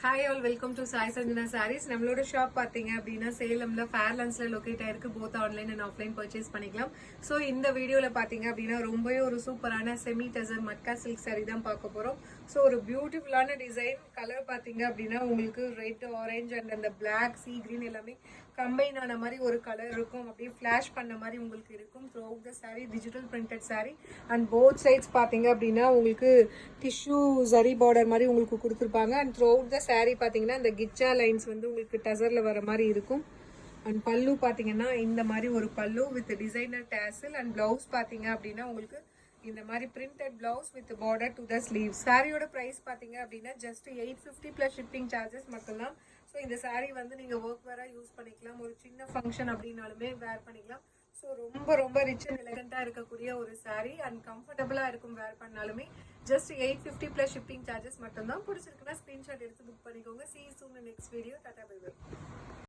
Hi all welcome to Sai Sanjana Sarees. நம்மளோட shop பார்த்தீங்க அப்படின்னா சேலம்ல ஃபேர்லான்ஸ்ல லொக்கேட் ஆயிருக்கு. Both online and offline purchase பண்ணிக்கலாம். ஸோ இந்த வீடியோல பார்த்தீங்க அப்படின்னா ரொம்பவே ஒரு சூப்பரான செமி டசர் மட்கா சில்க் சாரி தான் பார்க்க போறோம். ஸோ ஒரு பியூட்டிஃபுல்லான டிசைன். கலர் பார்த்தீங்க அப்படின்னா உங்களுக்கு ரெட், ஆரஞ்சு அண்ட் அந்த பிளாக், சீ கிரீன் எல்லாமே கம்பைன் ஆன மாதிரி ஒரு கலர் இருக்கும். அப்படியே ஃபிளாஷ் பண்ண மாதிரி உங்களுக்கு இருக்கும். Throughout the saree digital printed saree and both sides பார்த்தீங்க அப்படின்னா உங்களுக்கு டிஷ்யூ ஜரி பார்டர் மாதிரி உங்களுக்கு கொடுத்துருப்பாங்க. And throughout the saree பார்த்தீங்கன்னா இந்த கிச்சா லைன்ஸ் வந்து உங்களுக்கு டசர்ல வர மாதிரி இருக்கும். அண்ட் பல்லு பார்த்தீங்கன்னா இந்த மாதிரி ஒரு பல்லு with designer dazzle and blouse பார்த்தீங்க அப்படின்னா உங்களுக்கு இந்த மாதிரி printed blouse with border to the sleeve. சாரியோட ப்ரைஸ் பார்த்தீங்க அப்படின்னா ஜஸ்ட் 850 ப்ளஸ் ஷிப்பிங் சார்ஜஸ் மட்டும்தான். ஸோ இந்த சாரீ வந்து நீங்கள் ஒர்க் வேற யூஸ் பண்ணிக்கலாம், ஒரு சின்ன ஃபங்க்ஷன் அப்படின்னாலுமே வேர் பண்ணிக்கலாம். ஸோ ரொம்ப ரொம்ப ரிச் அண்ட் எலகண்டாக இருக்கக்கூடிய ஒரு சாரீ அண்ட் கம்ஃபர்டபுளாக இருக்கும் வேர் பண்ணாலுமே. ஜஸ்ட் 850 ப்ளஸ் ஷிப்பிங் சார்ஜஸ் மட்டும்தான். பிடிச்சிருக்குன்னா ஸ்க்ரீன்ஷாட் எடுத்து புக் பண்ணிக்கோங்க. See you soon in next video. Tata bye bye.